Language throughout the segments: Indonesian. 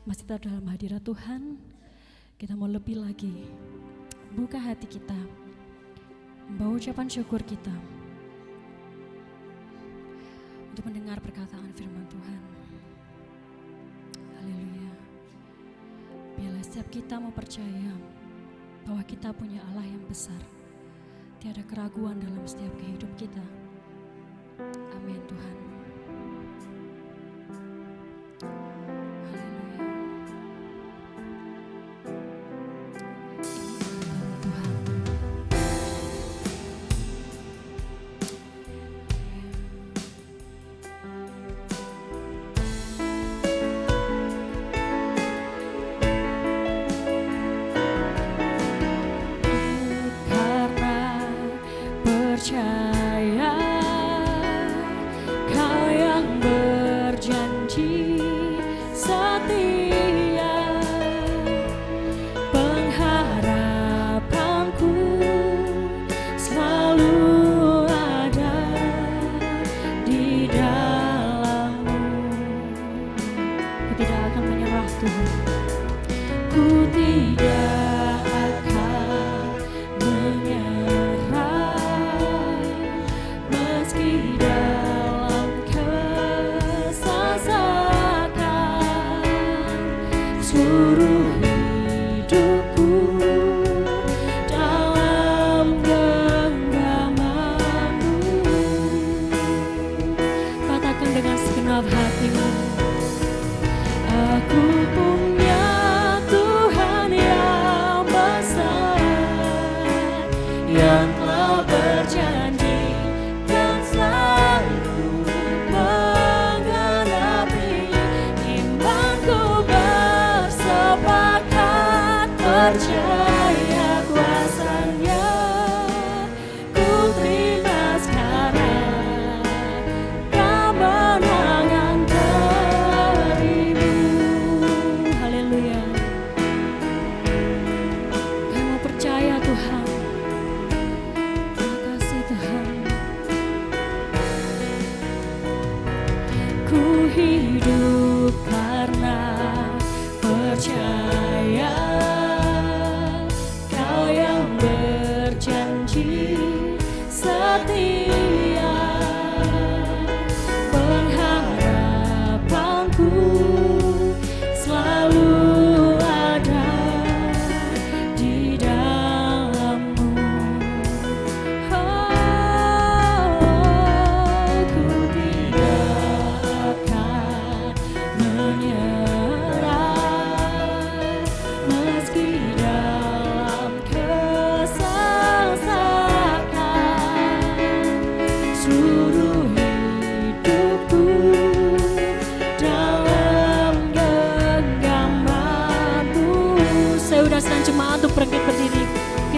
Masih tetap dalam hadirat Tuhan, kita mau lebih lagi buka hati kita, membawa ucapan syukur kita untuk mendengar perkataan firman Tuhan. Haleluya. Biarlah setiap kita mau percaya bahwa kita punya Allah yang besar. Tiada keraguan dalam setiap kehidupan kita. Amin Tuhan.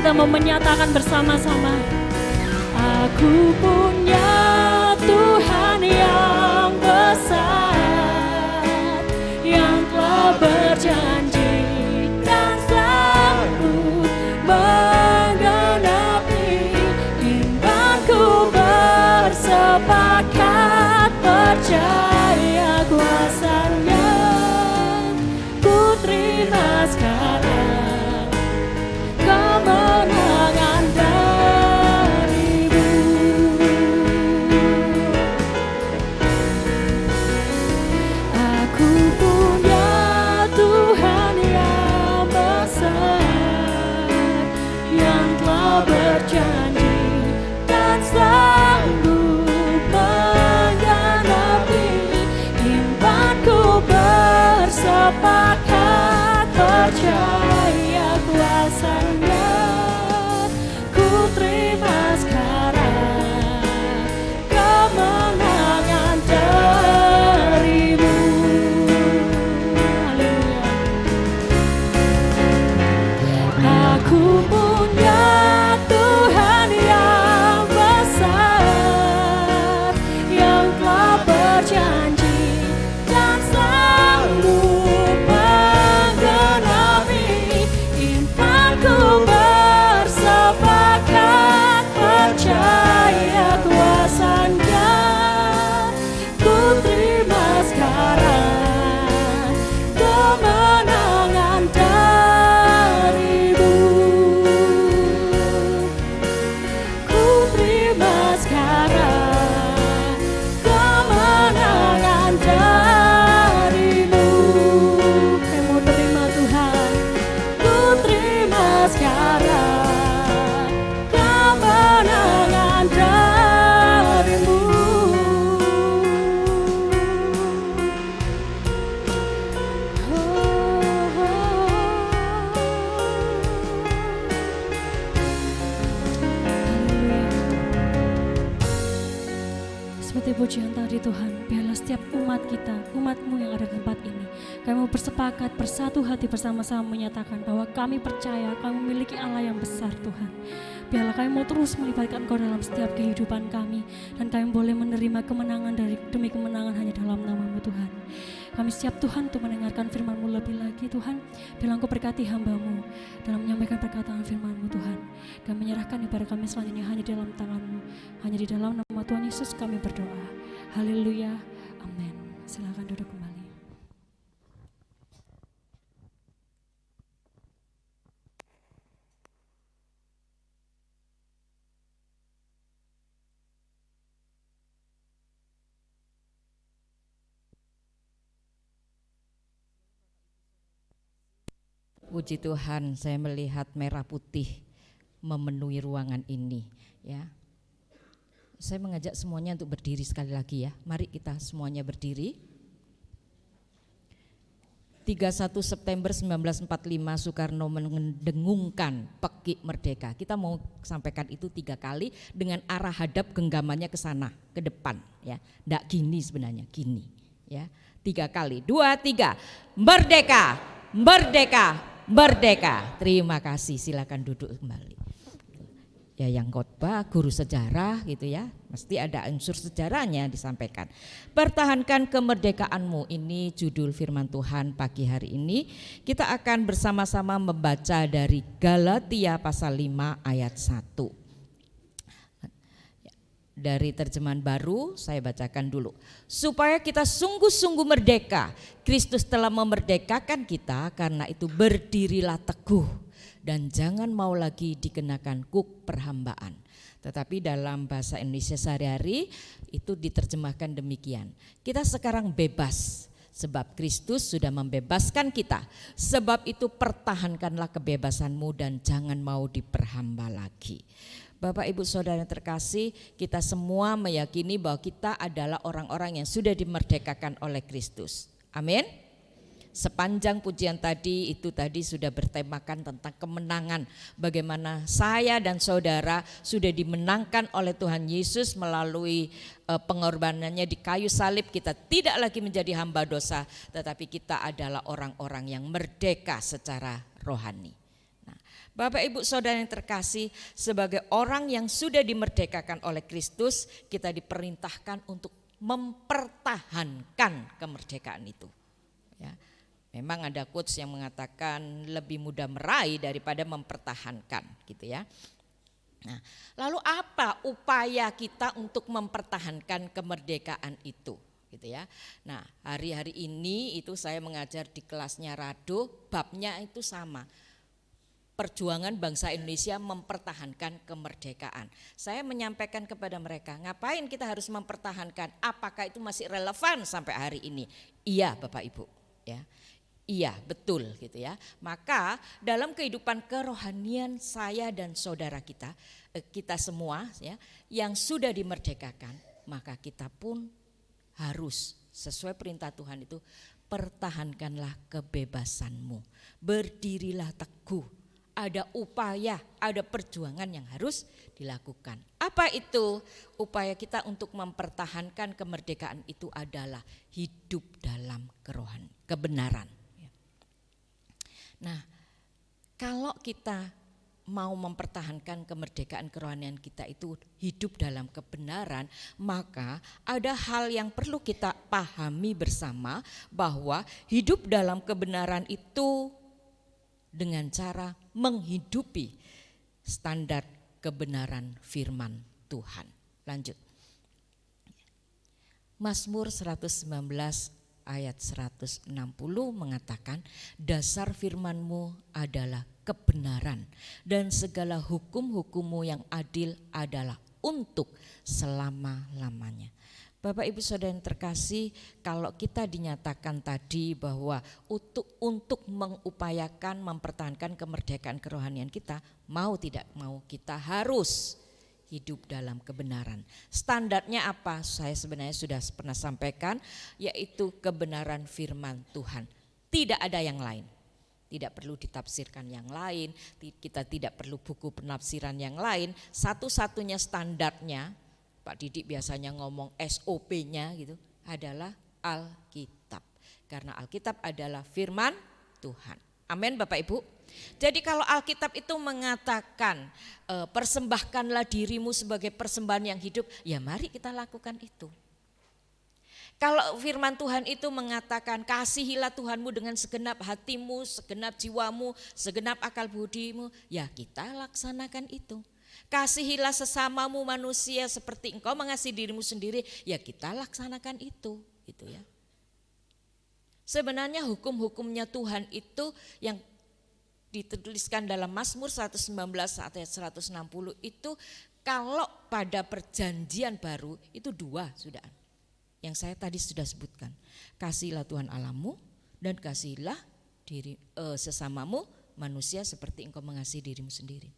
Kita mau menyatakan bersama-sama, aku punya Tuhan yang besar, yang telah berjanji dan selalu menggenapi imanku, bersepakat percaya kuasa-Nya, ku terima sekarang kemenangan darimu. Aku punya Tuhan yang besar, yang telah berjanji dan sanggup menggenapi imanku, bersepakat percaya kuasa-Nya, ku terima sekarang kemenangan darimu. Haleluya. Aku punya Tuhan yang besar, yang telah berjanji dan sanggup menggenapi pujian tadi Tuhan, biarlah setiap umat kita, umat-Mu yang ada di tempat ini, kami mau bersepakat bersatu hati bersama-sama menyatakan bahwa kami percaya kami memiliki Allah yang besar Tuhan. Biarlah kami mau terus melibatkan Engkau dalam setiap kehidupan kami, dan kami boleh menerima kemenangan demi kemenangan hanya dalam nama-Mu Tuhan. Kami siap Tuhan untuk mendengarkan firman-Mu lebih lagi Tuhan. Biarlah Engkau berkati hamba-Mu dalam menyampaikan perkataan firman-Mu Tuhan. Kami menyerahkan ibadah kami selanjutnya hanya di dalam tangan-Mu. Hanya di dalam nama Tuhan Yesus kami berdoa. Haleluya. Amin. Silakan duduk kembali. Puji Tuhan, saya melihat merah putih memenuhi ruangan ini, ya. Saya mengajak semuanya untuk berdiri sekali lagi ya. Mari kita semuanya berdiri. 31 September 1945 Soekarno mendengungkan Peki Merdeka. Kita mau sampaikan itu 3 kali dengan arah hadap genggamannya ke sana, ke depan ya. Nggak gini sebenarnya, gini ya. 3 kali, 2, 3. Merdeka, merdeka, merdeka. Terima kasih, silakan duduk kembali. Ya yang khotbah guru sejarah gitu ya, mesti ada unsur sejarahnya disampaikan. Pertahankan kemerdekaanmu, ini judul firman Tuhan pagi hari ini. Kita akan bersama-sama membaca dari Galatia pasal 5 ayat 1. Dari terjemahan baru saya bacakan dulu. Supaya kita sungguh-sungguh merdeka, Kristus telah memerdekakan kita, karena itu berdirilah teguh dan jangan mau lagi dikenakan kuk perhambaan. Tetapi dalam bahasa Indonesia sehari-hari itu diterjemahkan demikian. Kita sekarang bebas sebab Kristus sudah membebaskan kita. Sebab itu pertahankanlah kebebasanmu dan jangan mau diperhamba lagi. Bapak Ibu Saudara yang terkasih, kita semua meyakini bahwa kita adalah orang-orang yang sudah dimerdekakan oleh Kristus. Amin. Sepanjang pujian tadi itu tadi sudah bertemakan tentang kemenangan, bagaimana saya dan saudara sudah dimenangkan oleh Tuhan Yesus melalui pengorbanannya di kayu salib. Kita tidak lagi menjadi hamba dosa, tetapi kita adalah orang-orang yang merdeka secara rohani. Bapak Ibu Saudara yang terkasih, sebagai orang yang sudah dimerdekakan oleh Kristus, kita diperintahkan untuk mempertahankan kemerdekaan itu. Ya, memang ada quotes yang mengatakan lebih mudah meraih daripada mempertahankan, gitu ya. Nah, lalu apa upaya kita untuk mempertahankan kemerdekaan itu? Gitu ya. Nah, hari-hari ini itu saya mengajar di kelasnya Rado, babnya itu sama. Perjuangan bangsa Indonesia mempertahankan kemerdekaan. Saya menyampaikan kepada mereka, ngapain kita harus mempertahankan? Apakah itu masih relevan sampai hari ini? Iya, Bapak Ibu, ya. Iya, betul gitu ya. Maka dalam kehidupan kerohanian saya dan saudara kita semua ya, yang sudah dimerdekakan, maka kita pun harus sesuai perintah Tuhan itu, pertahankanlah kebebasanmu. Berdirilah teguh. Ada upaya, ada perjuangan yang harus dilakukan. Apa itu? Upaya kita untuk mempertahankan kemerdekaan itu adalah hidup dalam kebenaran. Nah, kalau kita mau mempertahankan kemerdekaan kerohanian kita itu hidup dalam kebenaran, maka ada hal yang perlu kita pahami bersama, bahwa hidup dalam kebenaran itu dengan cara menghidupi standar kebenaran firman Tuhan. Lanjut. Mazmur 119 ayat 160 mengatakan, dasar firman-Mu adalah kebenaran dan segala hukum-hukum-Mu yang adil adalah untuk selama-lamanya. Bapak Ibu Saudara yang terkasih, kalau kita dinyatakan tadi bahwa untuk mengupayakan mempertahankan kemerdekaan kerohanian kita, mau tidak mau kita harus hidup dalam kebenaran. Standarnya apa? Saya sebenarnya sudah pernah sampaikan, yaitu kebenaran firman Tuhan. Tidak ada yang lain. Tidak perlu ditafsirkan yang lain, kita tidak perlu buku penafsiran yang lain. Satu-satunya standarnya Pak Didik biasanya ngomong SOP-nya gitu, adalah Alkitab. Karena Alkitab adalah firman Tuhan. Amin Bapak Ibu. Jadi kalau Alkitab itu mengatakan persembahkanlah dirimu sebagai persembahan yang hidup, ya mari kita lakukan itu. Kalau firman Tuhan itu mengatakan kasihilah Tuhanmu dengan segenap hatimu, segenap jiwamu, segenap akal budimu, ya kita laksanakan itu. Kasihilah sesamamu manusia seperti engkau mengasihi dirimu sendiri, ya kita laksanakan itu, gitu ya. Sebenarnya hukum-hukumnya Tuhan itu yang dituliskan dalam Mazmur 119 ayat 160 itu kalau pada perjanjian baru itu 2 sudah. Yang saya tadi sudah sebutkan. Kasihilah Tuhan Allahmu dan kasihilah sesamamu manusia seperti engkau mengasihi dirimu sendiri.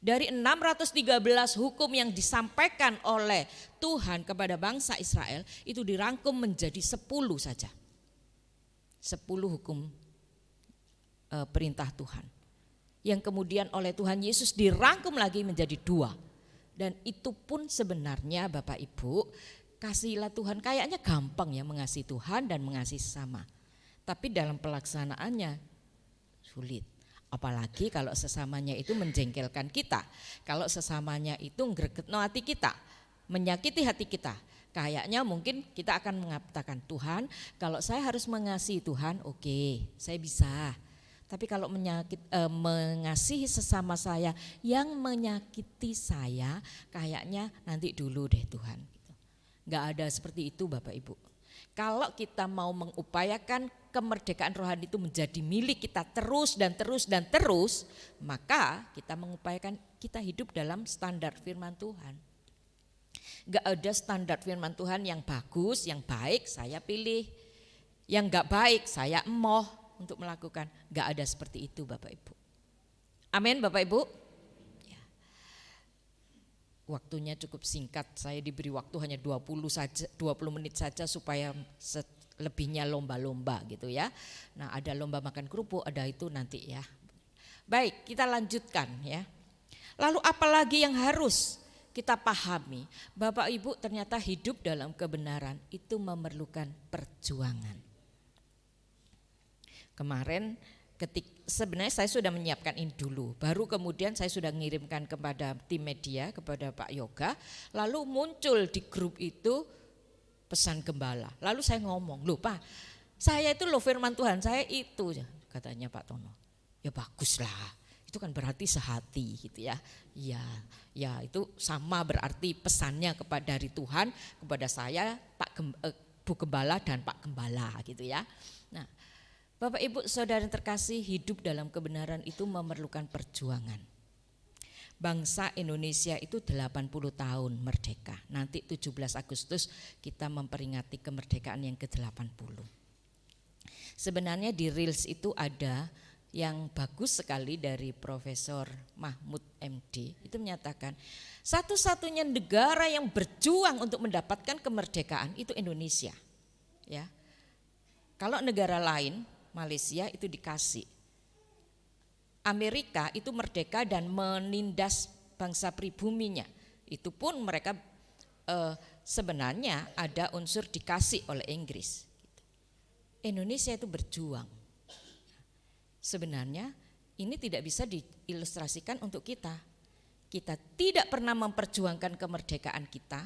Dari 613 hukum yang disampaikan oleh Tuhan kepada bangsa Israel itu dirangkum menjadi 10 saja. 10 hukum perintah Tuhan. Yang kemudian oleh Tuhan Yesus dirangkum lagi menjadi 2. Dan itu pun sebenarnya Bapak Ibu, kasihilah Tuhan kayaknya gampang ya mengasihi Tuhan dan mengasihi sesama. Tapi dalam pelaksanaannya sulit. Apalagi kalau sesamanya itu menjengkelkan kita. Kalau sesamanya itu ngregetno hati kita, menyakiti hati kita. Kayaknya mungkin kita akan mengatakan, Tuhan kalau saya harus mengasihi Tuhan, oke, saya bisa. Tapi kalau mengasihi sesama saya yang menyakiti saya, kayaknya nanti dulu deh Tuhan. Gak ada seperti itu Bapak Ibu. Kalau kita mau mengupayakan kemerdekaan rohani itu menjadi milik kita terus dan terus dan terus, maka kita mengupayakan kita hidup dalam standar firman Tuhan. Gak ada standar firman Tuhan yang bagus, yang baik saya pilih, yang gak baik saya emoh untuk melakukan. Gak ada seperti itu Bapak Ibu. Amin Bapak Ibu. Waktunya cukup singkat, saya diberi waktu hanya 20 menit saja supaya lebihnya lomba-lomba gitu ya. Nah ada lomba makan kerupuk, ada itu nanti ya. Baik, kita lanjutkan ya. Lalu apalagi yang harus kita pahami? Bapak Ibu, ternyata hidup dalam kebenaran itu memerlukan perjuangan. Kemarin sebenarnya saya sudah menyiapkan ini dulu, baru kemudian saya sudah mengirimkan kepada tim media, kepada Pak Yoga, lalu muncul di grup itu pesan gembala. Lalu saya ngomong, loh Pak, saya itu loh firman Tuhan, saya itu, katanya Pak Tono. Ya baguslah, itu kan berarti sehati gitu ya. Ya itu sama berarti pesannya dari Tuhan kepada saya, Bu Gembala dan Pak Gembala gitu ya. Nah, Bapak Ibu Saudara yang terkasih, hidup dalam kebenaran itu memerlukan perjuangan. Bangsa Indonesia itu 80 tahun merdeka. Nanti 17 Agustus kita memperingati kemerdekaan yang ke-80. Sebenarnya di Reels itu ada yang bagus sekali dari Profesor Mahmud MD. Itu menyatakan satu-satunya negara yang berjuang untuk mendapatkan kemerdekaan itu Indonesia. Ya. Kalau negara lain, Malaysia itu dikasih. Amerika itu merdeka dan menindas bangsa pribuminya. Itu pun mereka sebenarnya ada unsur dikasih oleh Inggris. Indonesia itu berjuang. Sebenarnya ini tidak bisa diilustrasikan untuk kita. Kita tidak pernah memperjuangkan kemerdekaan kita.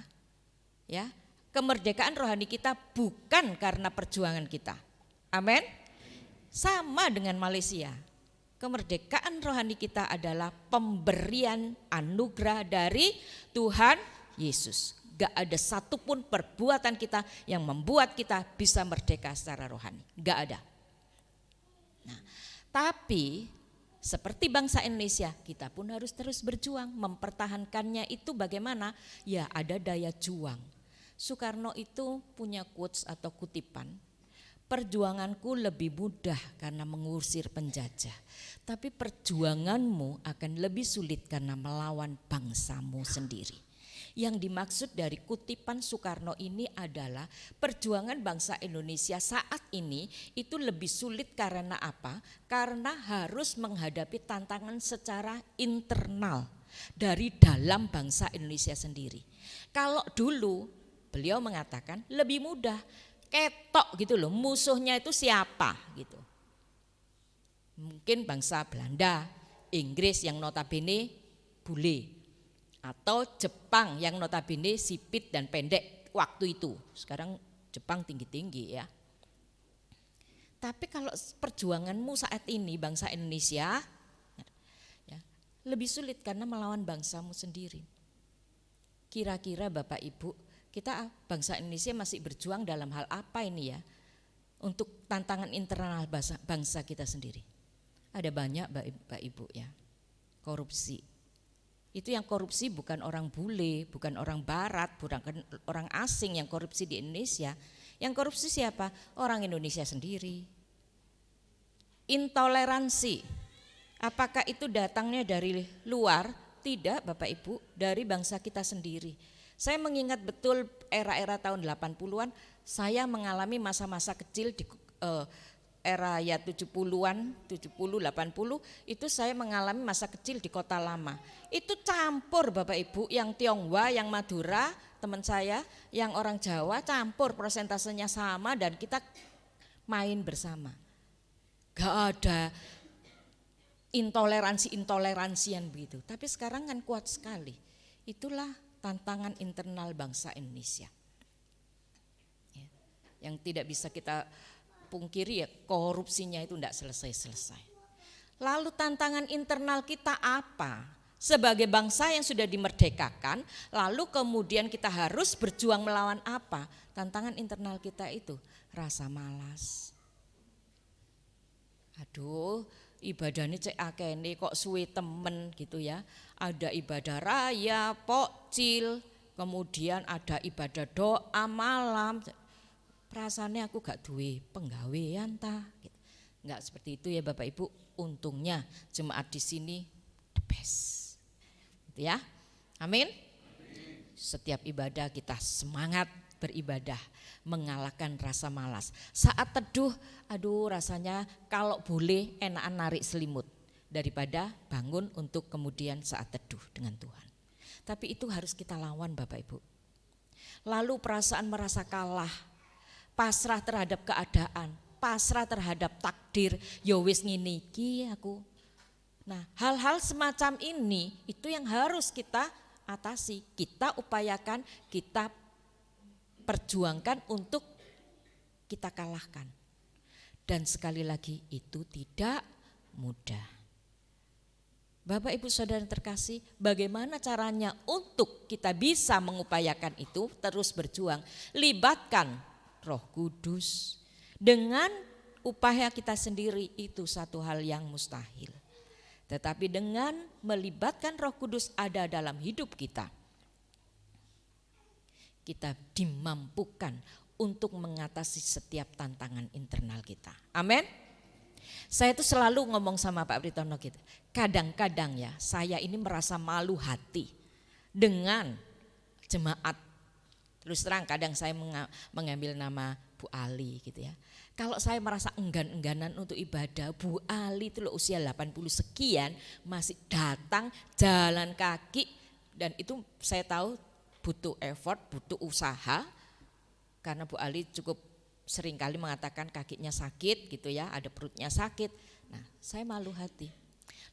Ya, kemerdekaan rohani kita bukan karena perjuangan kita. Amin. Sama dengan Malaysia, kemerdekaan rohani kita adalah pemberian anugerah dari Tuhan Yesus. Gak ada satupun perbuatan kita yang membuat kita bisa merdeka secara rohani, gak ada. Nah, tapi seperti bangsa Indonesia, kita pun harus terus berjuang. Mempertahankannya itu bagaimana? Ya ada daya juang. Soekarno itu punya quotes atau kutipan. Perjuanganku lebih mudah karena mengusir penjajah, tapi perjuanganmu akan lebih sulit karena melawan bangsamu sendiri. Yang dimaksud dari kutipan Soekarno ini adalah perjuangan bangsa Indonesia saat ini itu lebih sulit karena apa? Karena harus menghadapi tantangan secara internal dari dalam bangsa Indonesia sendiri. Kalau dulu beliau mengatakan lebih mudah, ketok gitu loh, musuhnya itu siapa gitu. Mungkin bangsa Belanda, Inggris yang notabene bule, atau Jepang yang notabene sipit dan pendek waktu itu. Sekarang Jepang tinggi-tinggi ya. Tapi kalau perjuanganmu saat ini bangsa Indonesia ya, lebih sulit karena melawan bangsamu sendiri. Kira-kira Bapak Ibu, kita bangsa Indonesia masih berjuang dalam hal apa ini ya? Untuk tantangan internal bangsa kita sendiri. Ada banyak Bapak Ibu ya. Korupsi. Itu yang korupsi bukan orang bule, bukan orang barat, bukan orang asing yang korupsi di Indonesia. Yang korupsi siapa? Orang Indonesia sendiri. Intoleransi. Apakah itu datangnya dari luar? Tidak Bapak Ibu, dari bangsa kita sendiri. Saya mengingat betul era-era tahun 80-an, saya mengalami masa-masa kecil di era ya 70-an, 70, 80, itu saya mengalami masa kecil di Kota Lama. Itu campur Bapak Ibu, yang Tionghoa, yang Madura, teman saya, yang orang Jawa campur, persentasenya sama dan kita main bersama. Gak ada intoleransi-intoleransian begitu. Tapi sekarang kan kuat sekali. Itulah tantangan internal bangsa Indonesia. Yang tidak bisa kita pungkiri ya, korupsinya itu tidak selesai-selesai. Lalu tantangan internal kita apa? Sebagai bangsa yang sudah dimerdekakan, lalu kemudian kita harus berjuang melawan apa? Tantangan internal kita itu rasa malas. Aduh, ibadahnya cek akene kok suwe temen gitu ya. Ada ibadah raya, pokcil, kemudian ada ibadah doa malam. Perasaannya aku gak duwe penggawean ta gitu. Enggak seperti itu ya Bapak Ibu. Untungnya jemaat di sini the best. Gitu ya. Amin. Setiap ibadah kita semangat beribadah, mengalahkan rasa malas. Saat teduh, aduh rasanya kalau boleh enakan narik selimut daripada bangun untuk kemudian saat teduh dengan Tuhan. Tapi itu harus kita lawan Bapak Ibu. Lalu perasaan merasa kalah, pasrah terhadap keadaan, pasrah terhadap takdir, ya wis ngene iki aku. Nah, hal-hal semacam ini itu yang harus kita atasi, kita upayakan, kita perjuangkan untuk kita kalahkan. Dan sekali lagi itu tidak mudah. Bapak Ibu Saudara terkasih, bagaimana caranya untuk kita bisa mengupayakan itu, terus berjuang, libatkan Roh Kudus. Dengan upaya kita sendiri itu satu hal yang mustahil. Tetapi dengan melibatkan Roh Kudus ada dalam hidup kita, kita dimampukan untuk mengatasi setiap tantangan internal kita. Amin. Saya itu selalu ngomong sama Pak Britono gitu. Kadang-kadang ya saya ini merasa malu hati dengan jemaat. Terus terang kadang saya mengambil nama Bu Ali gitu ya. Kalau saya merasa enggan-engganan untuk ibadah, Bu Ali itu loh usia 80 sekian masih datang jalan kaki. Dan itu saya tahu butuh effort, butuh usaha. Karena Bu Ali cukup seringkali mengatakan kakinya sakit gitu ya, ada perutnya sakit. Nah saya malu hati.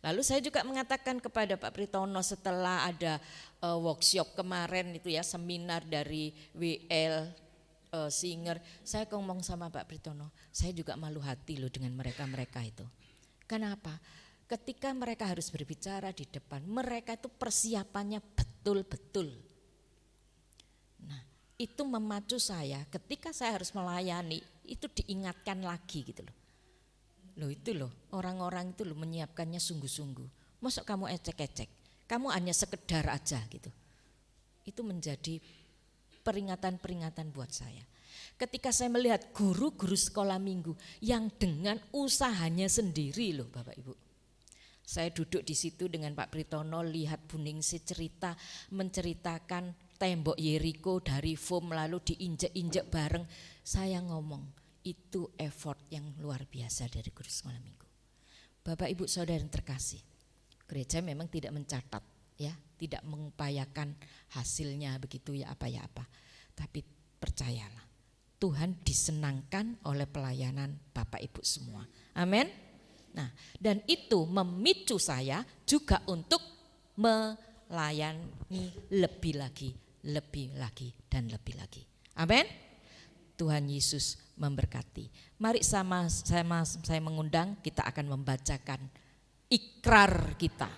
Lalu saya juga mengatakan kepada Pak Britono setelah ada workshop kemarin itu ya, seminar dari WL Singer, saya ngomong sama Pak Britono, saya juga malu hati loh dengan mereka-mereka itu. Kenapa? Ketika mereka harus berbicara di depan, mereka itu persiapannya betul-betul. Nah itu memacu saya ketika saya harus melayani, itu diingatkan lagi gitu loh. Loh itu loh, orang-orang itu loh menyiapkannya sungguh-sungguh. Masa kamu ecek-ecek, kamu hanya sekedar aja gitu. Itu menjadi peringatan-peringatan buat saya. Ketika saya melihat guru-guru sekolah minggu yang dengan usahanya sendiri loh Bapak Ibu. Saya duduk di situ dengan Pak Britono, lihat Bu Ningsih cerita, menceritakan tembok Yeriko dari foam lalu diinjek-injek bareng. Saya ngomong, itu effort yang luar biasa dari guru sekolah minggu. Bapak Ibu Saudara yang terkasih, gereja memang tidak mencatat ya, tidak mengupayakan hasilnya begitu ya apa. Tapi percayalah, Tuhan disenangkan oleh pelayanan Bapak Ibu semua. Amin. Nah, dan itu memicu saya juga untuk melayani lebih lagi, dan lebih lagi. Amin. Tuhan Yesus memberkati. Mari saya mengundang, kita akan membacakan ikrar kita.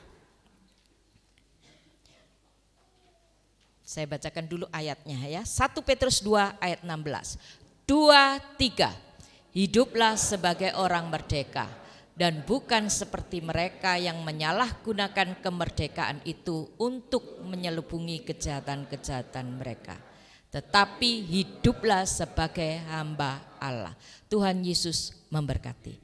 Saya bacakan dulu ayatnya ya. 1 Petrus 2 ayat 16. 2, 3. Hiduplah sebagai orang merdeka dan bukan seperti mereka yang menyalahgunakan kemerdekaan itu untuk menyelubungi kejahatan-kejahatan mereka. Tetapi hiduplah sebagai hamba Allah. Tuhan Yesus memberkati.